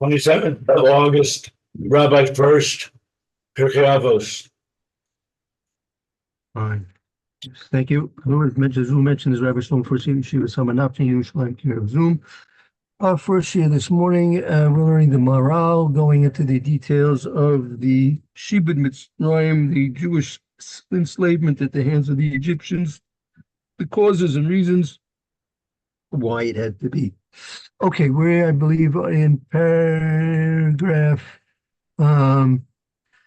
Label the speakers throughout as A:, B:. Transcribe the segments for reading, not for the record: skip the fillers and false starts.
A: 27th of August, Rabbi Furst, Pierke Avos.
B: Fine. Thank you. Zoom mentions Rabbi Shalom Furst Shiva Samanapti, Yerushalayim Kiryat of Zoom. Our first year this morning, we're learning the morale, going into the details of the Shibud Mitzrayim, the Jewish enslavement at the hands of the Egyptians, the causes and reasons why it had to be. Okay, we're, I believe, in paragraph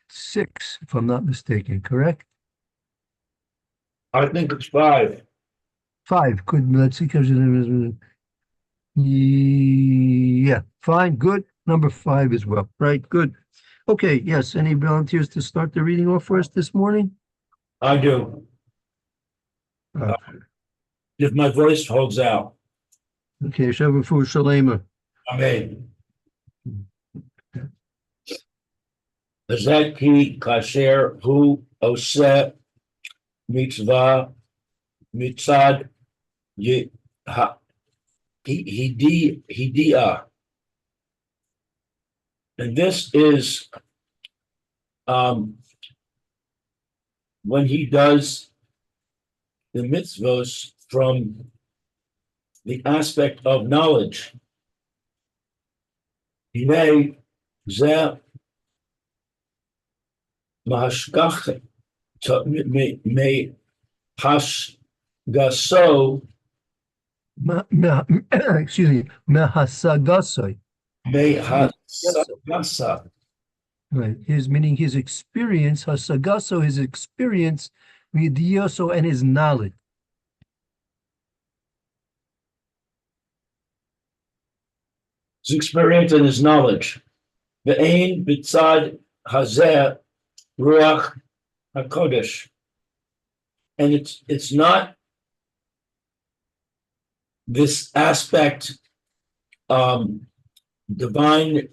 B: 6, if I'm not mistaken, correct?
A: I think it's 5.
B: 5, good. Let's see. Yeah, fine, good. Number 5 as well, right? Good. Okay, yes. Any volunteers to start the reading off for us this morning?
A: I do. If my voice holds out.
B: Okay, Shavim for Shalema.
A: Amen. Zeki kasher hu oseh mitzvah mitzad hidia. And this is when he does the mitzvos from the aspect of knowledge. Hinei zeh mahashgach me hashgaso
B: Excuse me, Mehasagasoi.
A: Mehasagasa.
B: Right. Meaning his experience, Hasagaso, his experience, Vidyoso, and his knowledge.
A: His experience and his knowledge. Ve'ein b'tzad hazeh ruach hakodesh. And it's not this aspect, divine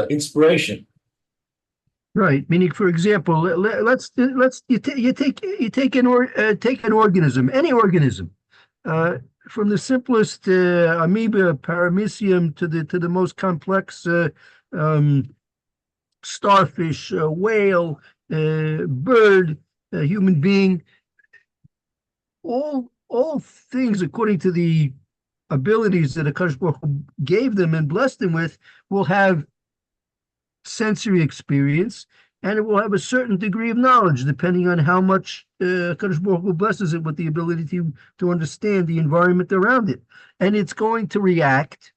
A: inspiration.
B: Right. Meaning, for example, let's take an organism, any organism, from the simplest amoeba, paramecium, to the most complex starfish, whale, bird, human being. All things according to the abilities that HaKadosh Baruch Hu gave them and blessed them with will have sensory experience, and it will have a certain degree of knowledge depending on how much HaKadosh Baruch Hu blesses it with the ability to understand the environment around it. And it's going to react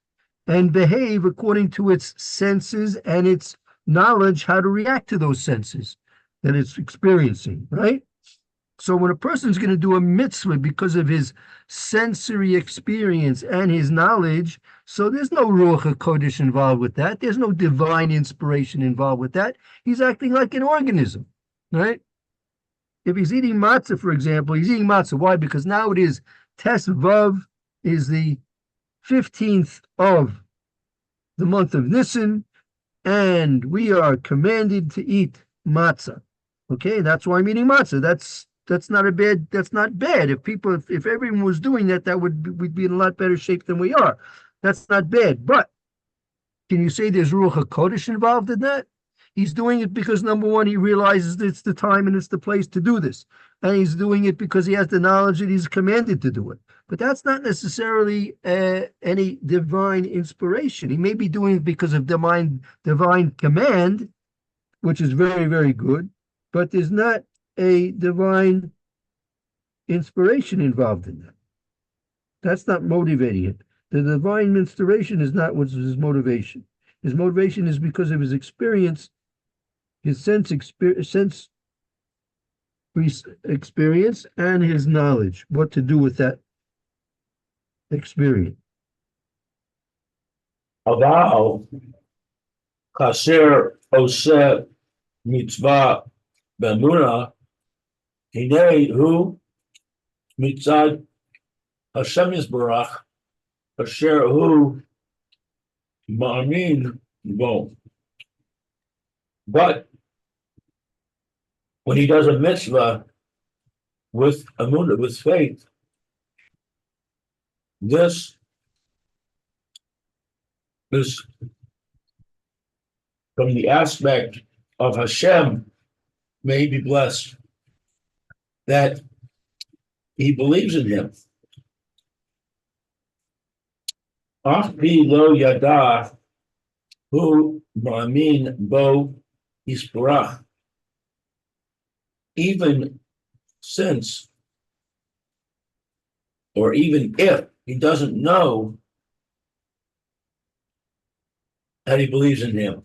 B: and behave according to its senses and its knowledge how to react to those senses that it's experiencing, right? So when a person's going to do a mitzvah because of his sensory experience and his knowledge, so there's no Ruach HaKodesh involved with that. There's no divine inspiration involved with that. He's acting like an organism, right? If he's eating matzah, for example, he's eating matzah. Why? Because now it is Tes Vav is the 15th of the month of Nisan, and we are commanded to eat matzah. Okay, that's why I'm eating matzah. That's not bad. If everyone was doing that, we'd be in a lot better shape than we are. That's not bad. But can you say there's Ruach HaKodesh involved in that? He's doing it because, number one, he realizes that it's the time and it's the place to do this. And he's doing it because he has the knowledge that he's commanded to do it. But that's not necessarily any divine inspiration. He may be doing it because of divine command, which is very, very good. But there's not a divine inspiration involved in that. That's not motivating it. The divine inspiration is not what's his motivation. His motivation is because of his experience, his sense experience, and his knowledge, what to do with that experience.
A: Aval kasher oseh mitzvah b'emunah hinei hu mitzad Hashem Yisborach asher hu ma'amin bo. But when he does a mitzvah with emunah, with faith, this is from the aspect of Hashem, may he be blessed, that he believes in him. Achbi lo yada hu ma'amin bo yisbarach. Even since, or even if he doesn't know that he believes in him.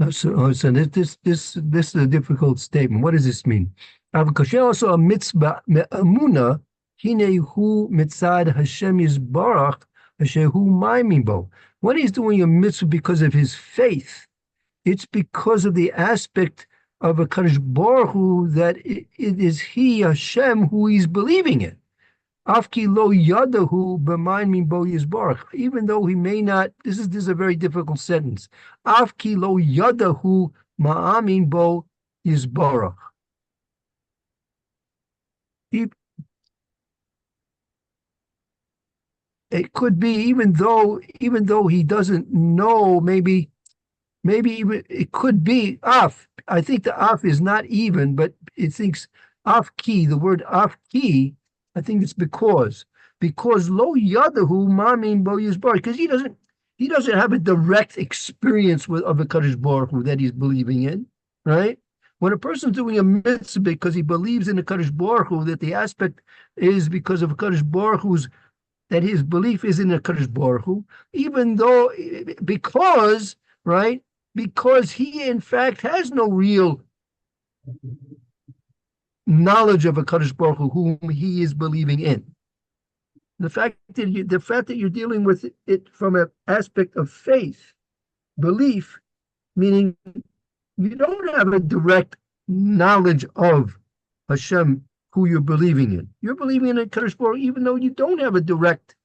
B: So this is a difficult statement. What does this mean? Also a mitzvah me'amuna hine hu mitzad Hashem yisbarach asher hu ma'amin bo. When he's doing a mitzvah because of his faith, it's because of the aspect of a Kadosh Baruch Hu that it is he, Hashem, who he's believing in. Afki lo yadahu b'ma'amin bo yisbarach. Even though he may not, this is a very difficult sentence. Afki lo yadahu ma'amin bo yisbarach. It could be even though he doesn't know, maybe even it could be af. I think the af is not even, but it thinks af ki. The word af ki, I think it's because lo yadahu ma'amin bo yisbarach, because he doesn't have a direct experience of a Kadosh Baruch Hu that he's believing in, right? When a person's doing a mitzvah because he believes in a Kadosh Baruch Hu, that the aspect is because of a Kadosh Baruch Hu's, that his belief is in a Kadosh Baruch Hu, even though, because he in fact has no real knowledge of a Kadosh Baruch Hu whom he is believing in. The fact that you're dealing with it from an aspect of faith, belief, meaning you don't have a direct knowledge of Hashem who you're believing in. You're believing in a Kadosh Baruch Hu, even though you don't have a direct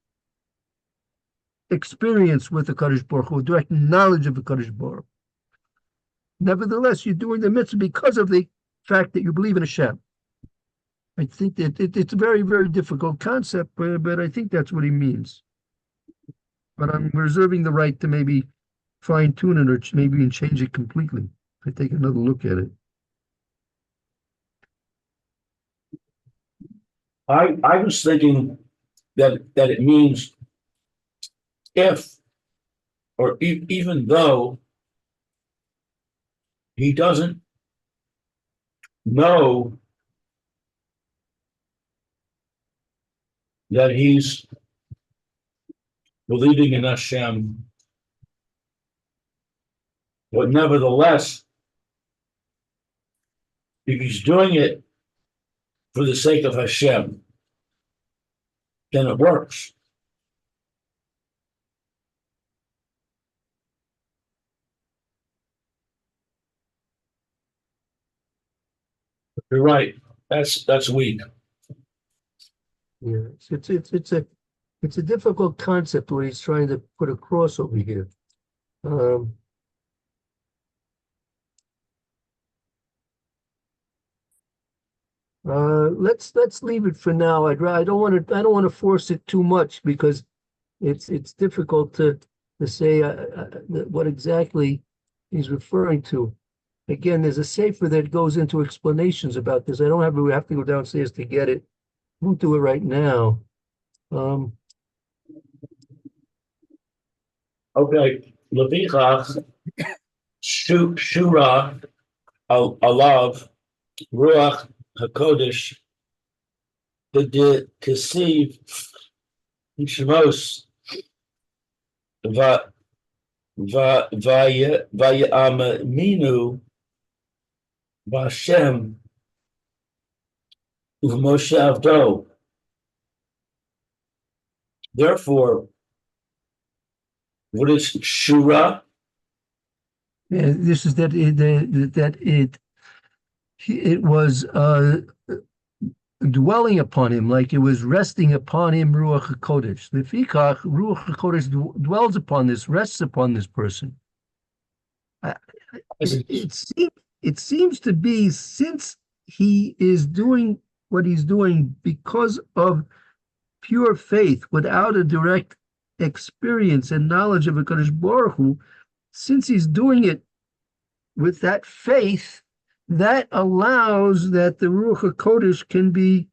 B: experience with the Kadosh Baruch Hu, direct knowledge of the Kadosh Baruch Hu. Nevertheless, you're doing the mitzvah because of the fact that you believe in Hashem. I think that it's a very, very difficult concept, but I think that's what he means. But I'm reserving the right to maybe fine-tune it or maybe even change it completely. I take another look at it.
A: I was thinking that it means if, or even though he doesn't know that he's believing in Hashem, but nevertheless, if he's doing it for the sake of Hashem, then it works. You're right. That's weak.
B: Yeah, it's a difficult concept what he's trying to put across over here. Let's leave it for now. I don't want to force it too much because it's difficult to say what exactly he's referring to. Again, there's a sefer that goes into explanations about this. We have to go downstairs to get it. Won't do it right now.
A: Okay, Levichach, Shura, Alav, Ruach Hakodesh, the Kesiv, Shemos, Vayaminu, Vashem, Moshe Avdo. Therefore, what is Shura?
B: Yeah, this is that it was dwelling upon him, like it was resting upon him, Ruach HaKodesh. Lefikach, Ruach HaKodesh dwells upon this, rests upon this person. It seems to be, since he is doing what he's doing because of pure faith, without a direct experience and knowledge of a Kadosh Baruch Hu, since he's doing it with that faith, that allows that the Ruach HaKodesh can be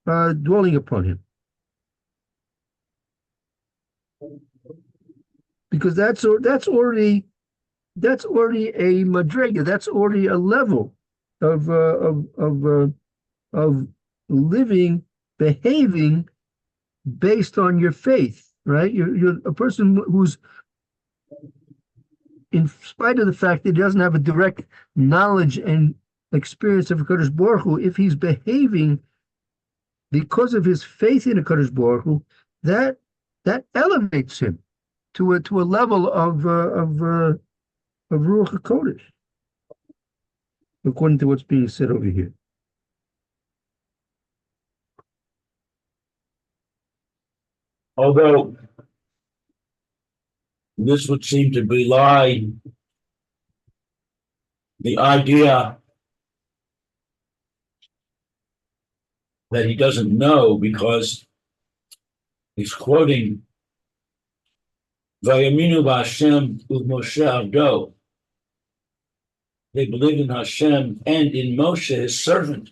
B: dwelling upon him. Because that's already a madrega, that's already a level of living, behaving based on your faith, right? You're a person who's, in spite of the fact that he doesn't have a direct knowledge and experience of HaKadosh Baruch Hu, if he's behaving because of his faith in HaKadosh Baruch Hu, that elevates him to a level of Ruach HaKodesh, according to what's being said over here.
A: Although this would seem to belie the idea that he doesn't know, because he's quoting Vayaminu b'Hashem u'Moshe Avdo. They believed in Hashem and in Moshe, his servant.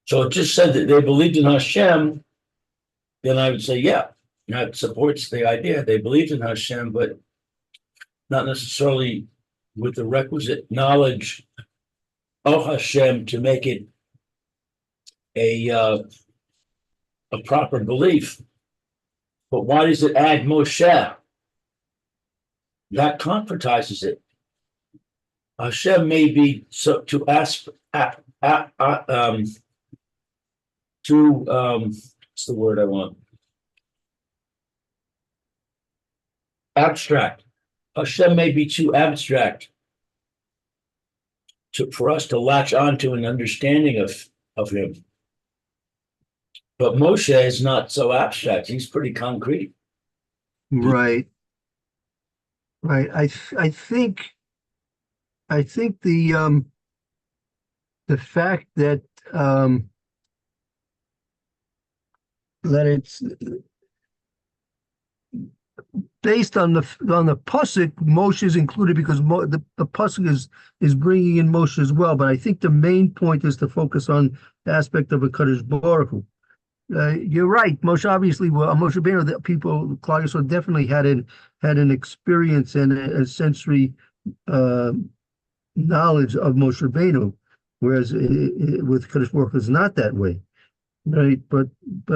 A: So it just said that they believed in Hashem, then I would say, yeah, that supports the idea. They believed in Hashem, but not necessarily with the requisite knowledge of Hashem to make it a proper belief. But why does it add Moshe? That concretizes it. Hashem may be so to ask what's the word I want? Abstract. Hashem may be too abstract for us to latch onto an understanding of him. But Moshe is not so abstract. He's pretty concrete.
B: Right. Right. I think the fact that that it's based on the pasuk, Moshe is included because the pasuk is bringing in Moshe as well. But I think the main point is to focus on the aspect of a Kadosh Baruch Hu. You're right. Moshe obviously, Moshe Rabbeinu, the people, Claudius definitely had an experience and a sensory knowledge of Moshe Rabbeinu, whereas with Kadosh Baruch Hu, it's not that way, right? But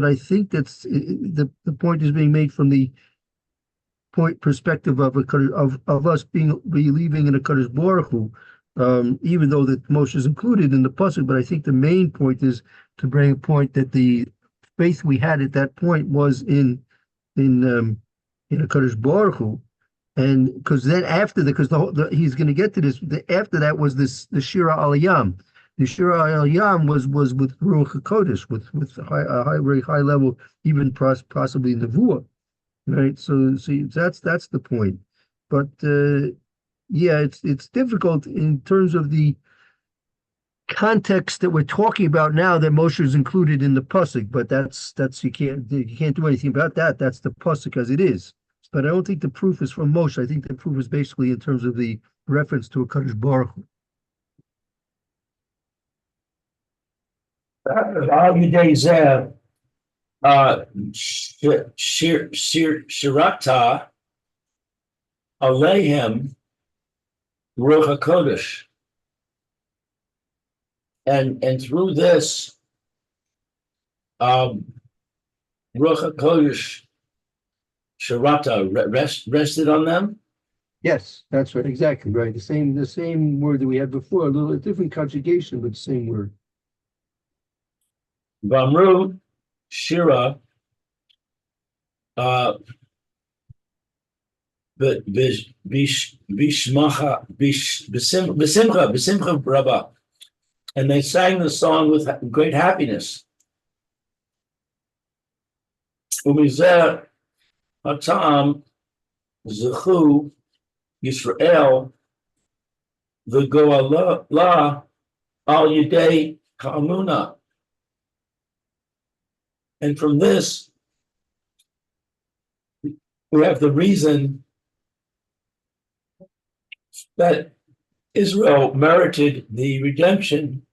B: I think that's the point is being made from the perspective of us believing in a Kadosh Baruch Hu, even though that Moshe is included in the pasuk. But I think the main point is to bring a point that the faith we had at that point was in a Kadosh Baruch Hu, and because then after because he's going to get to this. After that was the Shira Aliyam. The Shira Aliyam was with Ruach HaKodesh, with a very high level, even possibly Nevuah, right? So that's the point. But yeah, it's difficult in terms of the context that we're talking about now, that Moshe is included in the pasuk, but that's you can't do anything about that. That's the pasuk as it is. But I don't think the proof is from Moshe. I think the proof is basically in terms of the reference to a Kadosh Baruch Hu.
A: Shirata Alehem Ruach HaKodesh. And through this, Ruach HaKodesh Shirata rested on them.
B: Yes, that's right, exactly right. The same word that we had before, a little different conjugation, but the same word.
A: Vamru Shira B'simcha Rabbah. And they sang the song with great happiness. Umizer Hatam Zechu Yisrael V'goala al Yidei Ha'amuna. And from this, we have the reason that Israel merited the redemption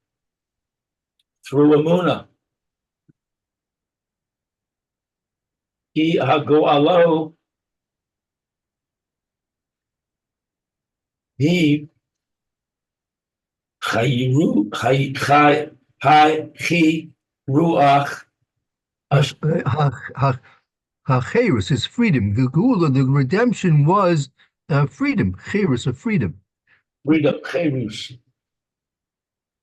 A: through Emunah. He hagoalo, he chayiru chi ruach
B: Chayrus is freedom. The Gula, the redemption was freedom. Chayrus of freedom.
A: freedom cherus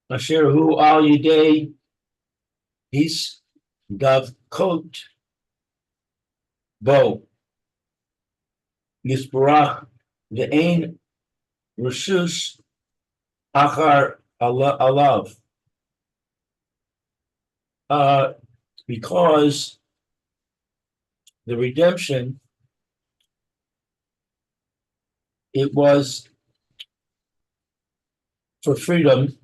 A: asher hu al yidei his gav kot bo yisbarach ve'ein rishus achar alav. Because the redemption, it was for freedom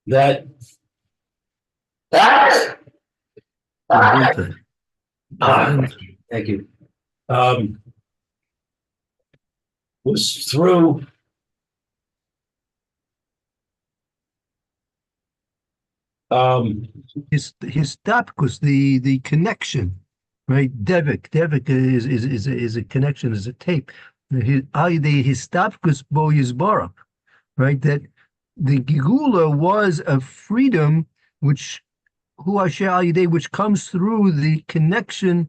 A: that thank you, was through
B: his stopkus, the connection, right? Devik is a connection, is a tape. His stopkus bo yizbarach, right? That the Gigula was a freedom which which comes through the connection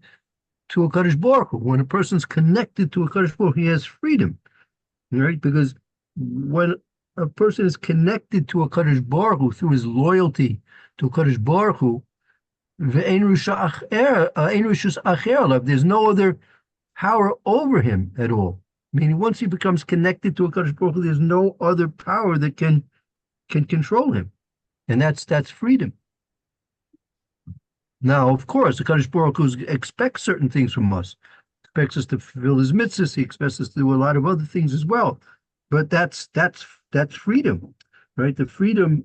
B: to a Kadosh Baruch Hu. When a person's connected to a Kadosh Baruch Hu, he has freedom, right? Because when a person is connected to a Kadosh Baruch Hu through his loyalty to a Kadosh Baruch Hu, there's no other power over him at all. Meaning, once he becomes connected to a Kadosh Baruch Hu, there's no other power that can control him, and that's freedom. Now, of course, the Kadosh Baruch Hu expects certain things from us. He expects us to fulfill his mitzvahs. He expects us to do a lot of other things as well. But that's freedom, right? The freedom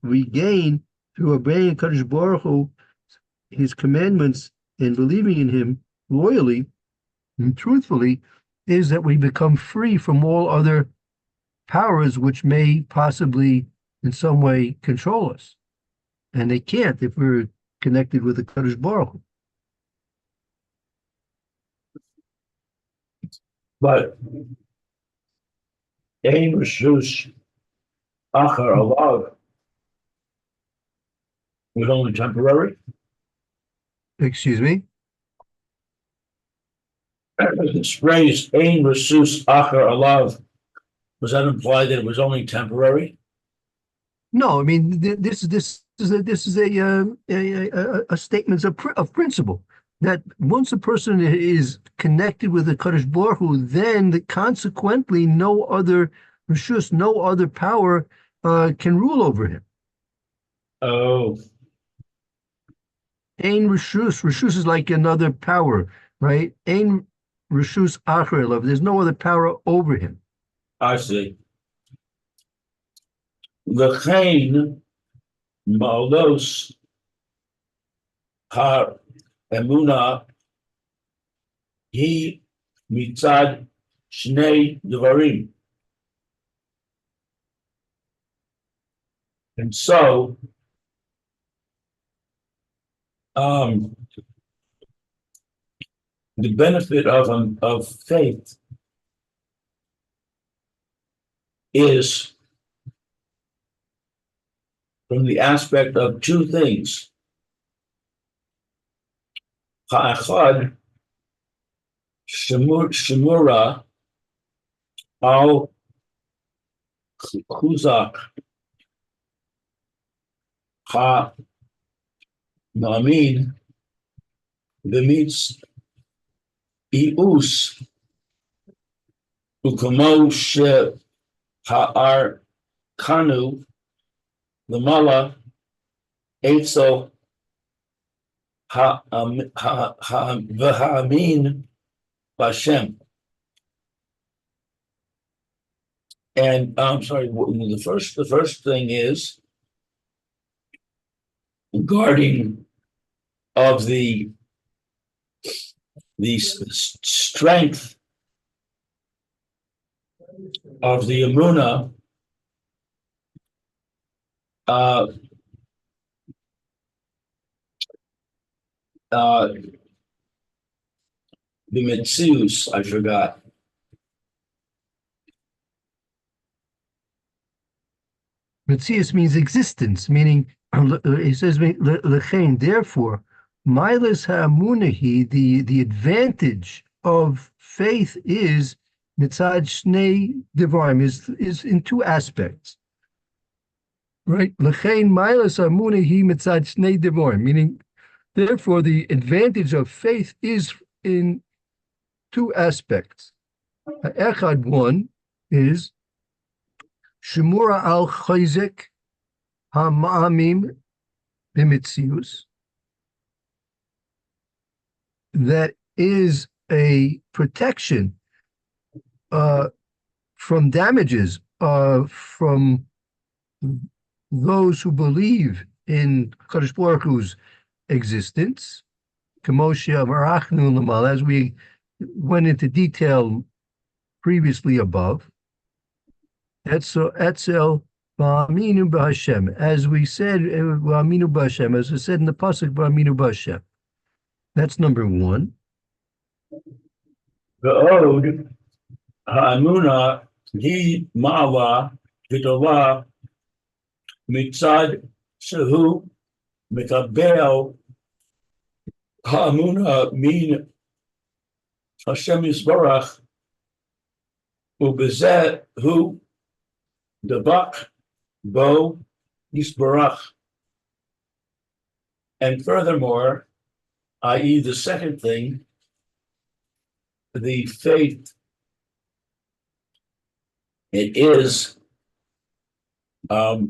B: we gain through obeying Kadosh Baruch Hu, his commandments, and believing in him loyally and truthfully, is that we become free from all other powers which may possibly in some way control us. And they can't if we're connected with the Kadosh Baruch Hu.
A: but ein rishus achar alav was only temporary.
B: Excuse me?
A: This phrase ein rishus achar alav, does that imply that it was only temporary?
B: No, I mean this is a statement of principle that once a person is connected with the Kadosh Baruch Hu, then consequently no other rishus, no other power can rule over him.
A: Oh,
B: Ein rishus, rishus is like another power, right? Ein rishus acher elav. There's no other power over him.
A: I see. L'chein ma'alos ha emuna he mitzad shnei devarim. And so, the benefit of faith is from the aspect of two things. Ha'achad shemura al chuzak ha'ma'amin v'mitz ius ukamo ha'ar kanu l'mala etzo v'ha'amin b'Hashem. And I'm sorry, the first thing is guarding of the the strength of the Emunah the Metzius, I forgot.
B: Metzius means existence, meaning he says lechein. Therefore, milas ha'amunahi, the advantage of faith is mitzad shnei devarim, is in two aspects. Right? Lechein milas ha'amunahi mitzad shnei devarim, meaning therefore the advantage of faith is in two aspects. Echad, one is Shemura al chayzek ha'ma'amim b'mitzius. That is a protection from damages from those who believe in Kadosh Baruch Hu's existence. As we went into detail previously above. Etzel v'aminu b'Hashem, as we said, v'aminu b'Hashem, as we said in the pasuk, v'aminu b'Hashem. That's number one.
A: Ve'od ha'amuna hi ma'ala gedola mitzad shehu mikabel ha'amuna min Hashem Yisbarach ubezeh hu Dabak Bo Yisbarach. And furthermore, i.e., the second thing, the faith, it is a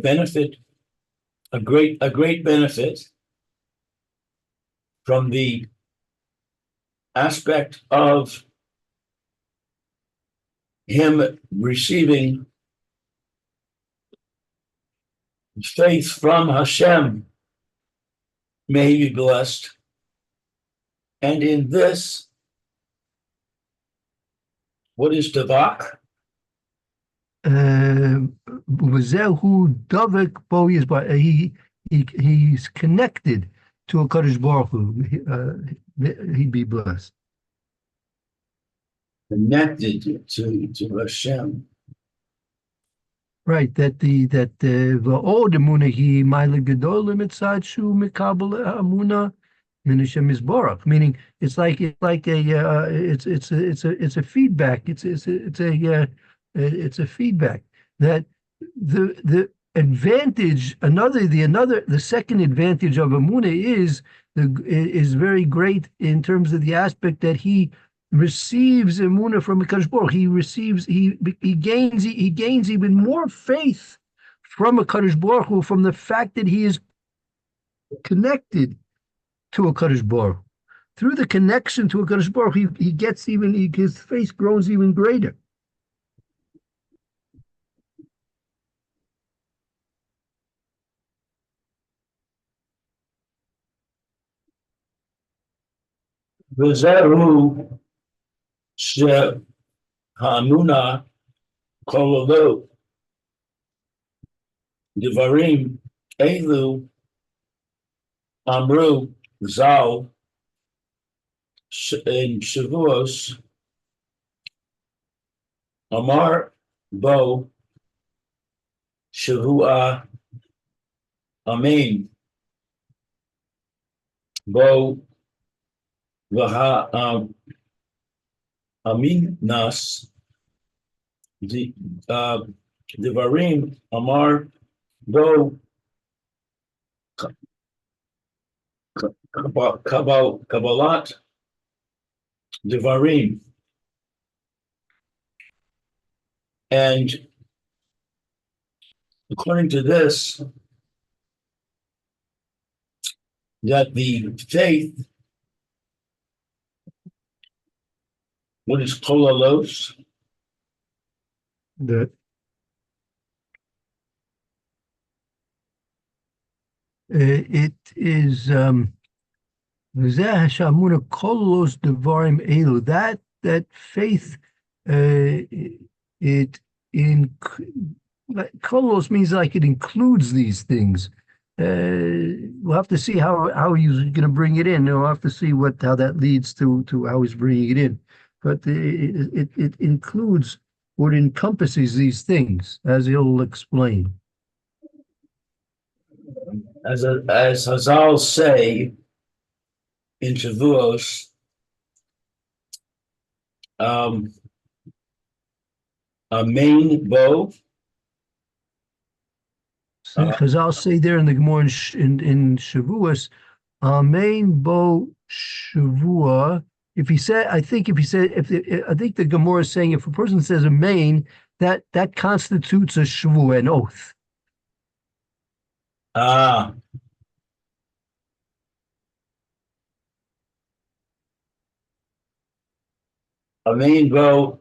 A: benefit, a great benefit from the aspect of him receiving faith from Hashem. May he be blessed. And in this, what is Davak?
B: He's connected to a Kadosh Baruch Hu. He'd be blessed.
A: Connected to Hashem.
B: Right, that va'od emunahi ma'ale gadol mitzad shu mikabel amuna min Hashem Yisborach. Meaning, it's a feedback. It's a feedback that the advantage. The second advantage of Emunah is very great in terms of the aspect that he receives Emunah from Hakadosh Baruch. He gains even more faith from Hakadosh Baruch Hu, from the fact that he is connected to Hakadosh Baruch. Through the connection to Hakadosh Baruch, his faith grows even greater.
A: V'zehu she'ha'amuna kololu Devarim elu amru zal in Shavuos amar bo Shavua amen bo Vaha Amin Nas the Devarim Amar Bo Kabbalat Devarim. And according to this, that the faith, what is kolalos?
B: That it is V'zeh ha'shamuna kolos devarim elu. That faith, it in kolos means like it includes these things. We'll have to see how he's going to bring it in. We'll have to see how that leads to how he's bringing it in. But it includes or it encompasses these things, as he'll explain.
A: As Hazal say in Shavuos, a main bow.
B: Chazal say there in the Gemara in Shavuos, Amen bo Shavua. If he said, I think if he said, I think the Gemara is saying if a person says Amen, that constitutes a Shavua, an oath.
A: Ah, a main bow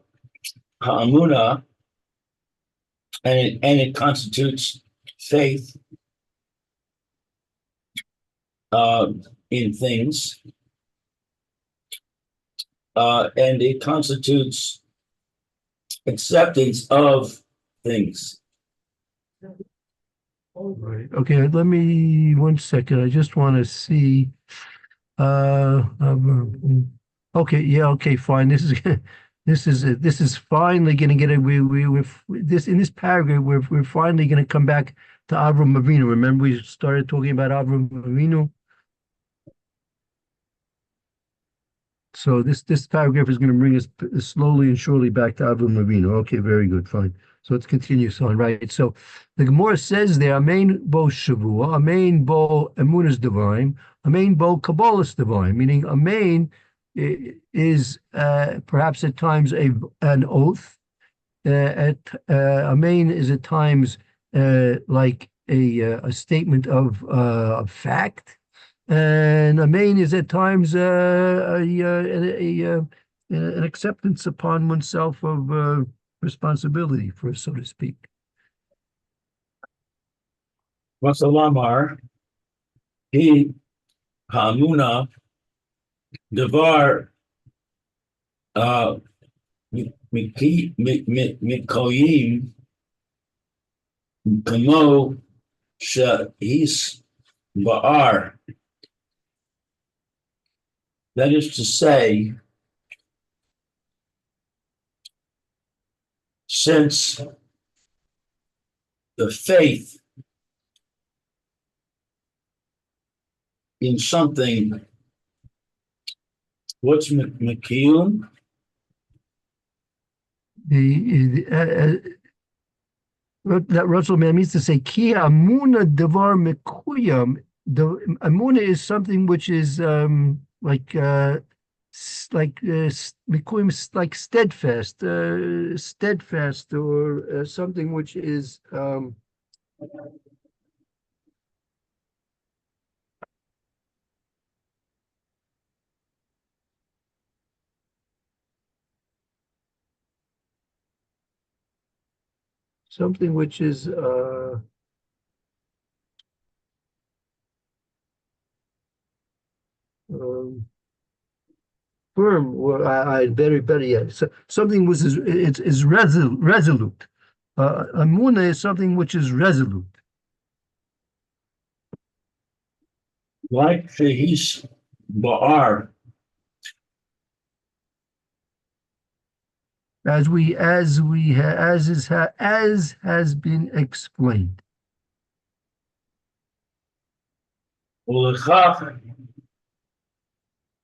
A: ha'amuna, and it constitutes faith in things, and it constitutes acceptance of things.
B: Right. Okay, let me 1 second. I just want to see. Okay, yeah, okay, fine. This is finally going to get it. We this in this paragraph. We're finally going to come back to Avram Avinu. Remember, we started talking about Avram Avinu. So this paragraph is going to bring us slowly and surely back to Avram Avinu. Okay, very good, fine. So let's continue on, right? So the Gemara says there, Amen bo Shavua, Amen bo Emunas Divine, Amen bo Kabbalah's Divine, meaning Amen is perhaps at times an oath. Amen is at times like a statement of fact. And Amen is at times an acceptance upon oneself of responsibility, for so to speak.
A: Masalamar, he ha'amuna devar mikoyim kamo shehis ba'ar. That is to say, since the faith in something, what's Mekiyum?
B: That Russell man means to say, Ki amuna devar mekuyam. The amuna is something which is like steadfast, steadfast, or something which is something which is firm, or I better yet. So something which is resolute. Amuna is something which is resolute.
A: Like Shehis Ba'ar.
B: As has been explained.
A: Ulechach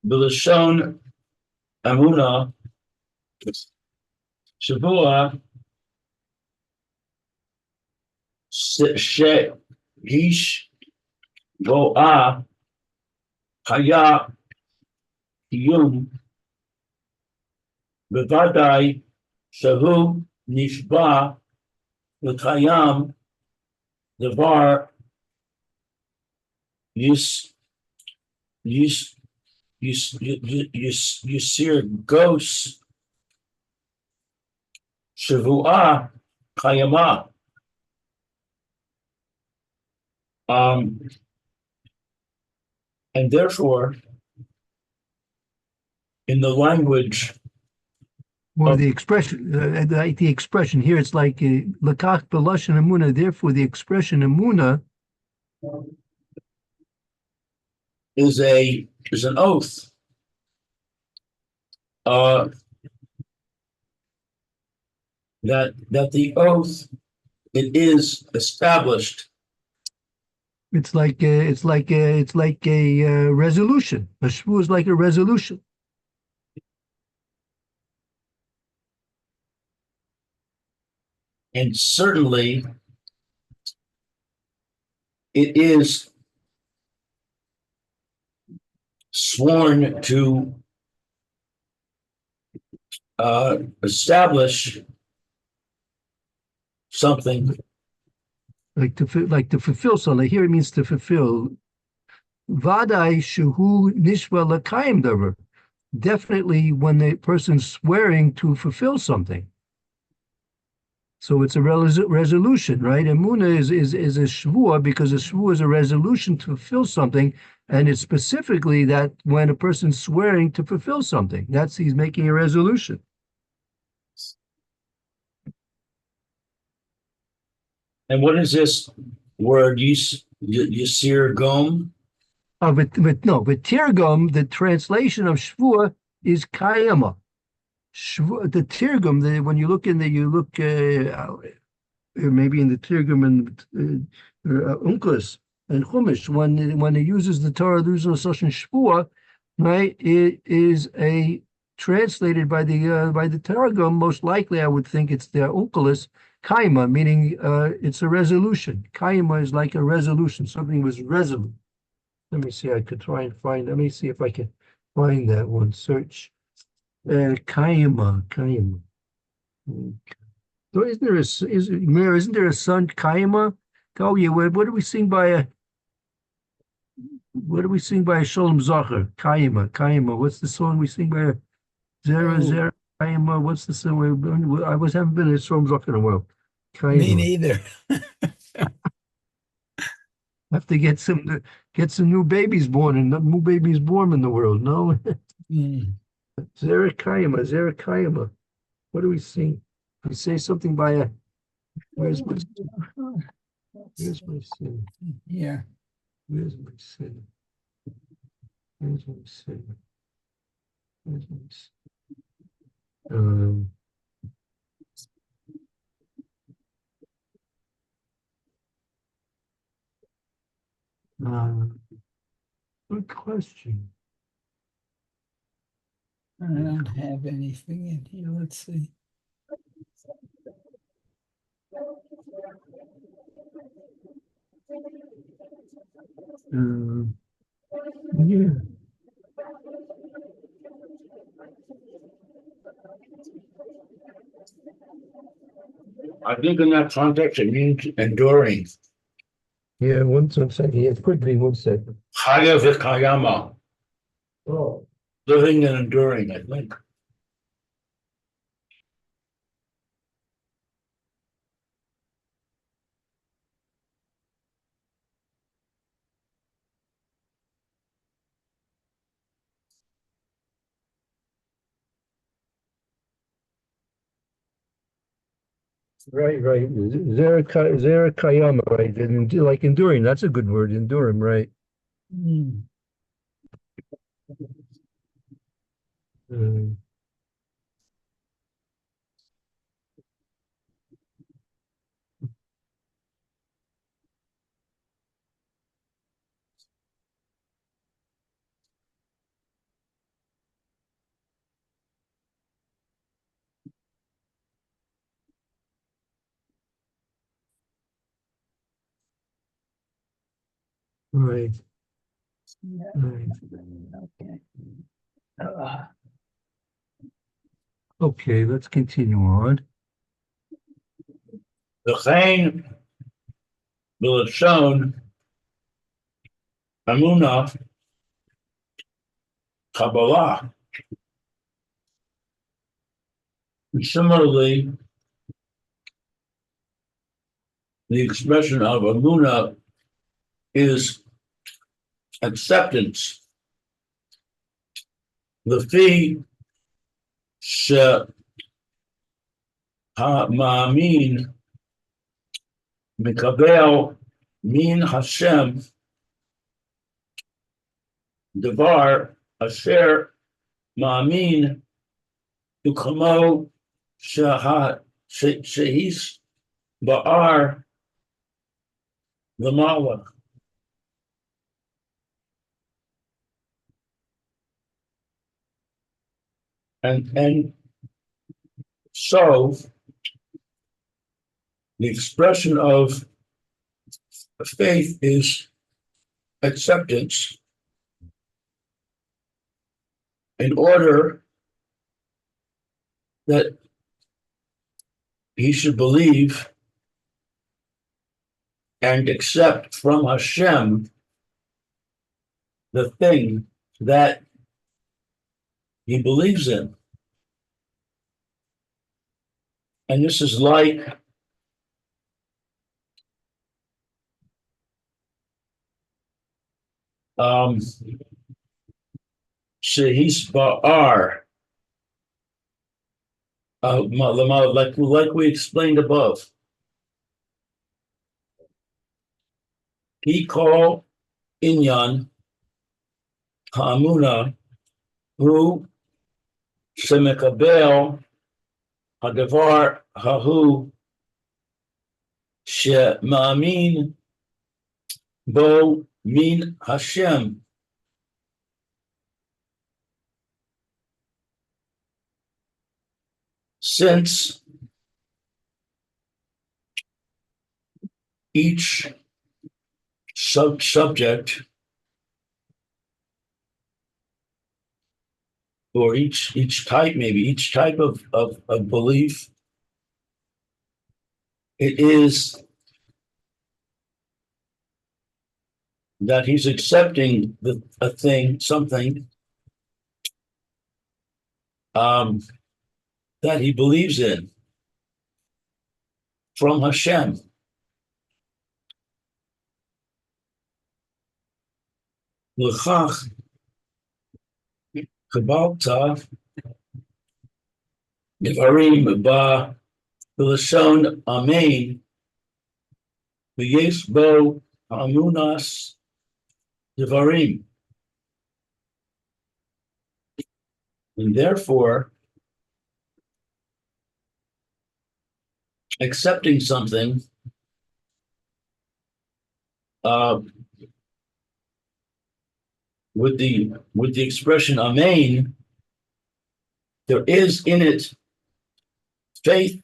A: B'lashon Amuna Shavua Shehish Bo'a Haya Yum Bevadai Shahu Nishba L'Kayam Devar Yisir Gos Shavua Kayama. And therefore, in the language
B: Or
A: of
B: the expression, the expression here, it's like lakach b'lashon emuna. Therefore, the expression emuna
A: is an oath. Uh, that the oath, it is established.
B: it's like a resolution. A shvu is like a resolution.
A: And certainly it is sworn to establish something.
B: Like to fulfill something. Here it means to fulfill. Vadai shuhu nishva lakayim davar. Definitely when the person's swearing to fulfill something. So it's a resolution, right? Emuna is a shvua because a shvua is a resolution to fulfill something, and it's specifically that when a person's swearing to fulfill something, he's making a resolution.
A: And what is this word? Yisir gom?
B: But Tirgum, the translation of shvua is kayama. The Tirgum, when you look maybe in the Tirgum and Unclus and Chumash, when it uses the Torah, there's no such shvua, right? It is translated by the Targum. Most likely, I would think it's the Unclus kaima, meaning it's a resolution. Kaima is like a resolution. Something was resolute. Let me see. I could try and find. Let me see if I can find that one. Search. Kaima. So isn't there a son Kaima? Oh yeah. What do we sing by Shalom Zacher? Kaima. What's the song we sing by Zera Kaima? What's the song? Haven't been at Shalom Zacher in a while. Kaima.
C: Me neither.
B: Have to get some new babies born in the world. No, Zerakayama. What do we sing? We say something by a. Where's my sin?
C: Yeah.
B: Where's my sin? Good question.
C: I don't have anything in here. Let's see.
B: Yeah.
A: I think in that context, it means enduring.
B: Yeah, one second. Yeah, it could be 1 second.
A: Chaya v'kayama.
B: Oh.
A: Living and enduring, I think.
B: Right. Zerakayama, right? And like enduring, that's a good word, enduring, right? Right. Right.
C: Okay.
B: Okay, let's continue on.
A: V'chein b'lashon Amuna Kabbalah. And similarly, the expression of Amuna is acceptance לפי שהמאמין מקבל מן השם דבר אשר מאמין הוא כמו שהיס בער למעלה. And so the expression of faith is acceptance in order that he should believe and accept from Hashem the thing that he believes in. And this is like Shehis Ba'ar, like we explained above. He called Inyan Ha'amuna Hu Shemekabel Hadavar Hahu Shema'amin Bo Min Hashem. Since each subject or each type of belief, it is that he's accepting a thing, something that he believes in from Hashem. L'chach kabalta devarim ba b'lashon amen v'yesh bo ha'amunas devarim. And therefore, accepting something with the expression amen, there is in it faith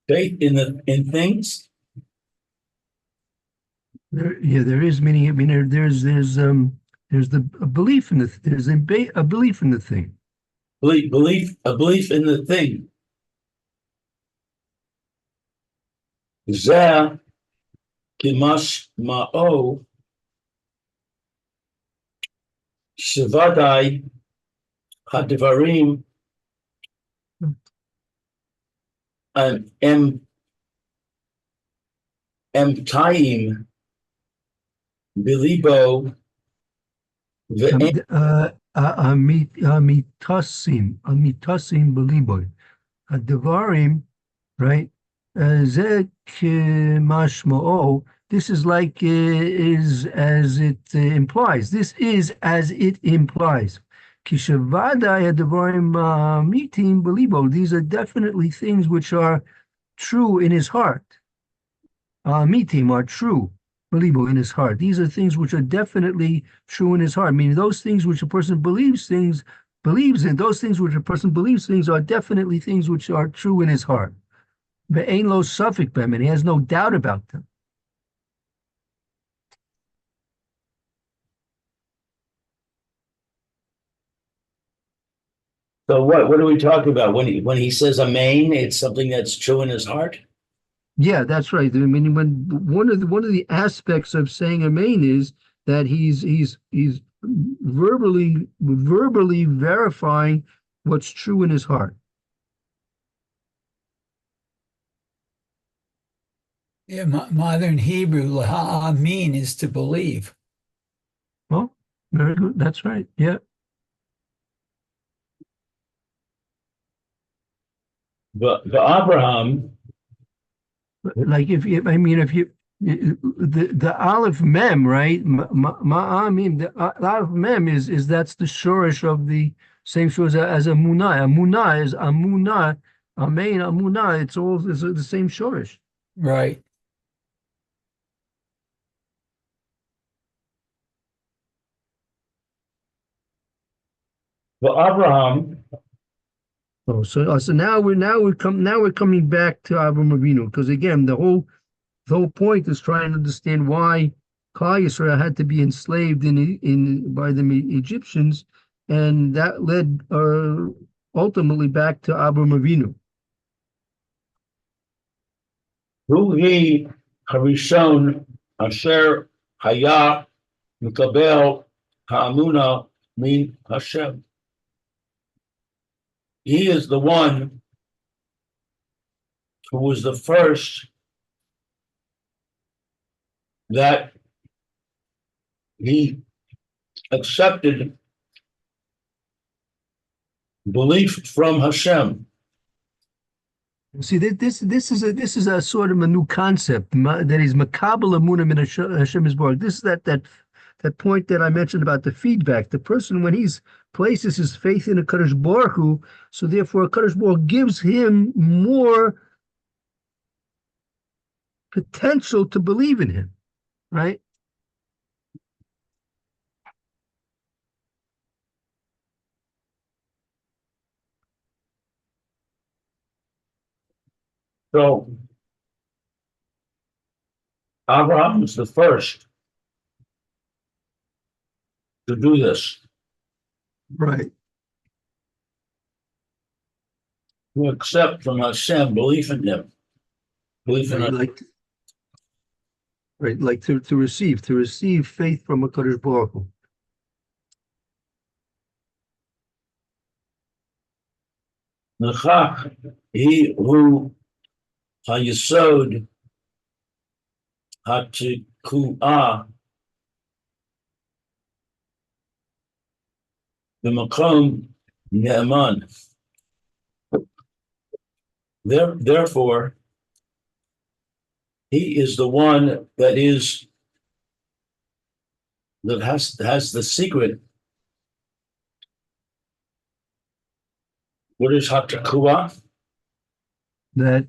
A: in things.
B: There is meaning. I mean, there's the belief in there's a belief in the thing.
A: A belief in the thing. Zeh kimash ma'o shevadai hadvarim emtaim bilibo
B: amitasim beliboy. Advarim, right? Zeh mashma'o. This is like is as it implies. This is as it implies. Kishavadai advarim mitim belibo. These are definitely things which are true in his heart. Mitim are true. Belibo in his heart. These are things which are definitely true in his heart. Meaning those things which a person believes in, those things which a person believes things are definitely things which are true in his heart. Ve'ein lo safek b'hem, and he has no doubt about them.
A: So what are we talking about when he says amen? It's something that's true in his heart.
B: Yeah, that's right. I mean, when one of the aspects of saying amen is that he's verbally verifying what's true in his heart.
C: Yeah, modern Hebrew, ha'amin is to believe.
B: Well, Very good. That's right. Yeah.
A: But Abraham,
B: Like I mean, if you, the Aleph Mem, right? Ma'amim, the Aleph Mem is that's the shorish of the same shorish as Amunah. Amunah is Amunah, Amen, Amunah. It's all the same shorish.
C: Right.
A: but Abraham,
B: Oh, so now we're coming back to Avram Avinu, because again the whole point is trying to understand why Klal Yisrael had to be enslaved in by the Egyptians, and that led ultimately back to Avram Avinu.
A: hu he harishon asher haya mikabel ha'amuna min Hashem. He is the one who was the first that he accepted belief from Hashem.
B: See, this is a sort of a new concept that is makabel emunah min Hashem Yisborach. This is that point that I mentioned about the feedback. The person, when he's places his faith in a Kadosh Baruch Hu, so therefore Kadosh Baruch Hu gives him more potential to believe in him, right?
A: So Abraham was the first to do this,
B: Right.
A: to accept from Hashem belief in him, belief in Hashem.
B: Like to receive faith from a Kadosh Baruch Hu.
A: Nechach, he who hayesod hatikuah b'makom ne'eman. Therefore, he is the one that has the secret. What is hatikuah?
B: That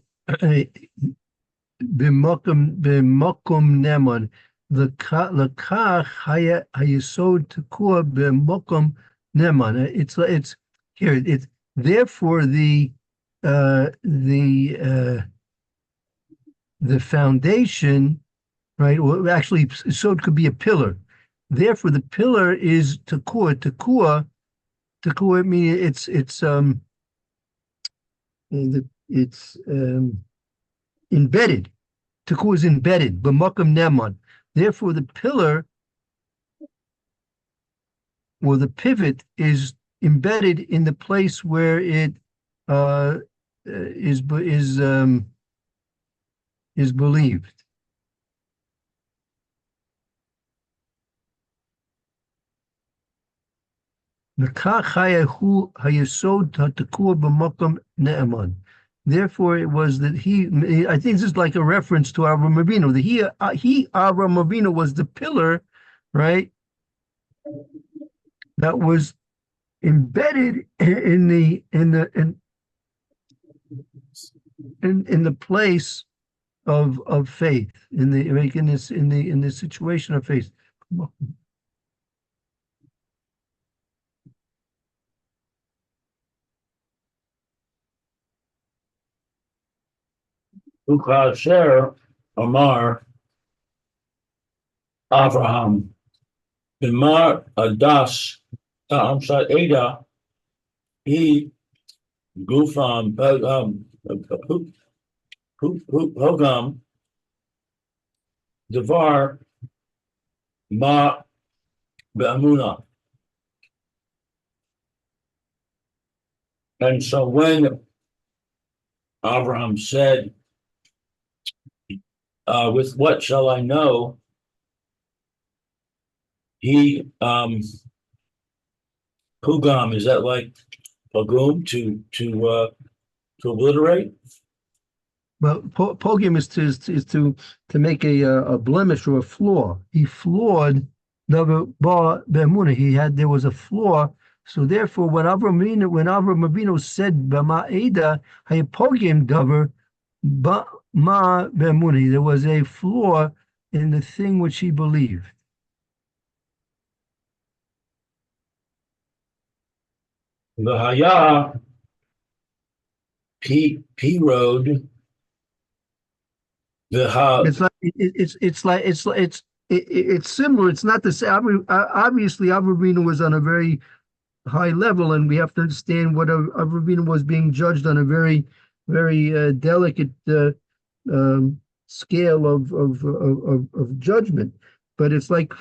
B: b'makom neman lekach hayesod tekua b'makom neman. It's here. It's therefore the foundation, right? Or actually, so it could be a pillar. Therefore, the pillar is tekua. Tekua meaning it's embedded. Tekua is embedded. B'makom neman. Therefore, the pillar or the pivot is embedded in the place where it is believed. Therefore, it was that I think this is like a reference to Avram Avinu. Avram Avinu was the pillar, right? That was embedded in the place of faith, in the situation of faith.
A: Ukasher Amar Avraham Bimar Adas Ada he Gufam Hogam Devar Ma Be'amuna. And so when Abraham said, with what shall I know? he Pugam, is that like pogum to obliterate?
B: Well, pogum is to make a blemish or a flaw. He flawed the bar be'emuna. There was a flaw. So therefore, when Avram Avinu said b'ma eda haypogim davar ma be'emuna, there was a flaw in the thing which he believed.
A: The Haya P road.
B: It's like it's similar. It's not the same. Obviously, Avram was on a very high level, and we have to understand what Avram was being judged on a very delicate scale of judgment. But it's like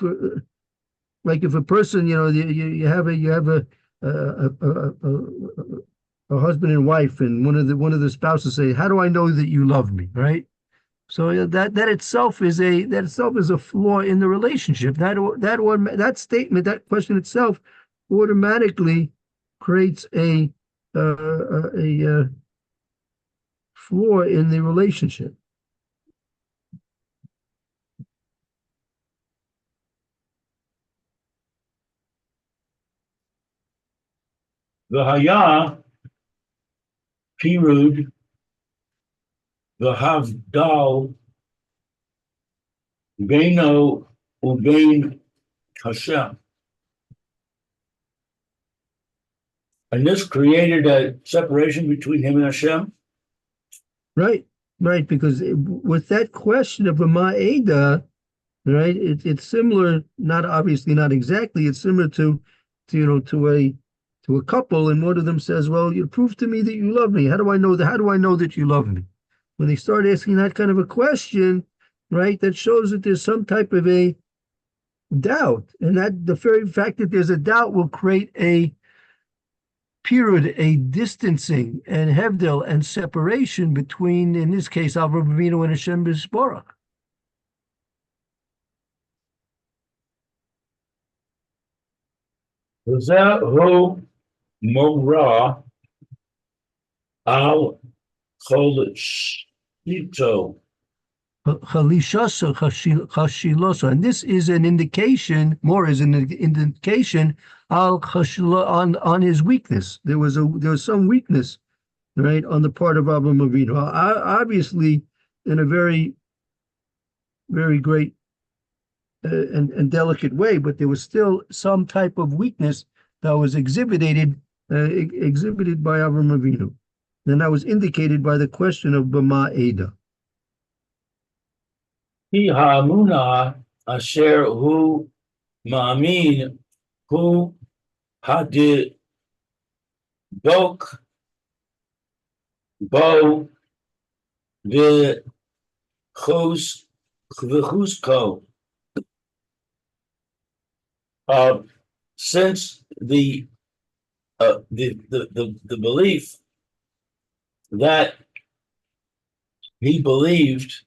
B: if a person, you have a husband and wife, and one of the spouses say, "How do I know that you love me?" Right? So that itself is a flaw in the relationship. That statement, that question itself, automatically creates a flaw in the relationship.
A: The Haya Pirud the Havdal Beino Ubein Hashem. And this created a separation between him and Hashem.
B: Right, because with that question of a ma'eda, right, it's similar, not obviously not exactly, it's similar to a couple, and one of them says, "Well, you prove to me that you love me. How do I know that? How do I know that you love me?" When they start asking that kind of a question, right, that shows that there's some type of a doubt, and that the very fact that there's a doubt will create a period, a distancing and hevdel and separation between, in this case, Avram Avinu and Hashem Yisborach.
A: Zehu Mora Al Cholishito.
B: Chashiloso, and this is an indication. More is an indication on his weakness. There was some weakness, right, on the part of Avram Avinu. Obviously, in a very, very great and delicate way, but there was still some type of weakness that was exhibited by Avram Avinu, and that was indicated by the question of Bama Eda.
A: Ki ha'amuna asher hu ma'amin hu hadibok bo v'chusko. Since the belief that he believed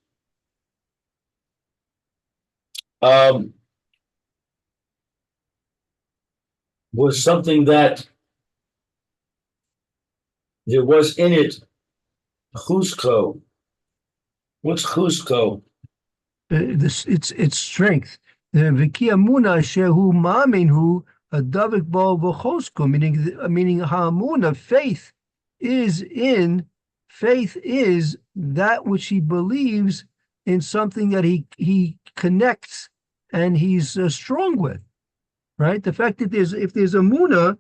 A: was something that there was in it chusko. What's chusko?
B: It's strength. V'ki amuna shehu ma'aminhu adavik bo v'chosko, meaning ha'amuna, faith is that which he believes in, something that he connects and he's strong with, right? The fact that there's amuna,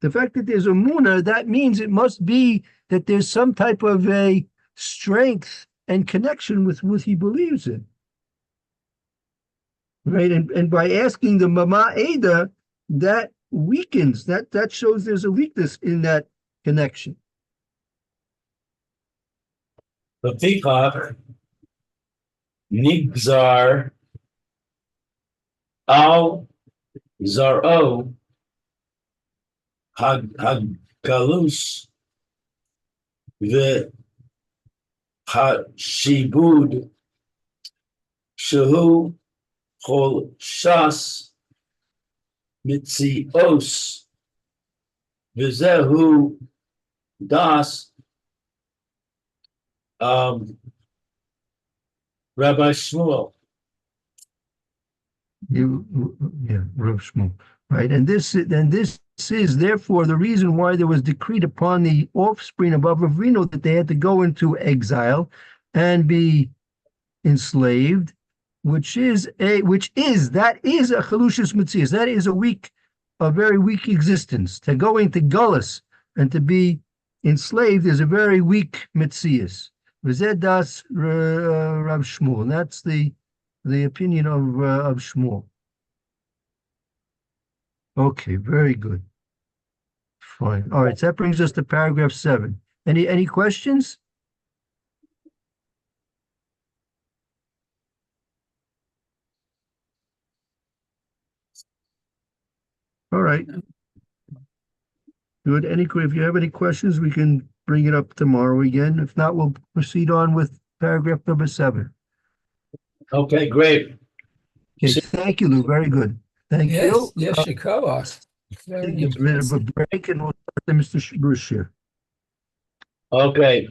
B: that means it must be that there's some type of a strength and connection with what he believes in, right? And by asking the Mama Eda, that weakens, that shows there's a weakness in that connection.
A: The Pikach Nigzar Al Zaro Hagalus the Hashibud Shehu Chol Shas mitzios v'zehu das Rabbi Shmuel.
B: Rav Shmuel, right? And this is therefore the reason why there was decreed upon the offspring of Avinu that they had to go into exile and be enslaved, which is a chalushus mitzias. That is a very weak existence. To go into gullus and to be enslaved is a very weak mitzias. V'zedas Rav Shmuel. And that's the opinion of Shmuel. Okay, very good. Fine. All right, so that brings us to paragraph 7. Any questions? All right. Good. If you have any questions, we can bring it up tomorrow again. If not, we'll proceed on with paragraph number 7.
A: Okay, great.
B: Okay, thank you, Lou. Very good. Thank you.
C: Yes, Shikoros. Very
B: It's a bit of a
C: impressive.
B: break, and we'll start to Mr. Bruce here.
A: Okay.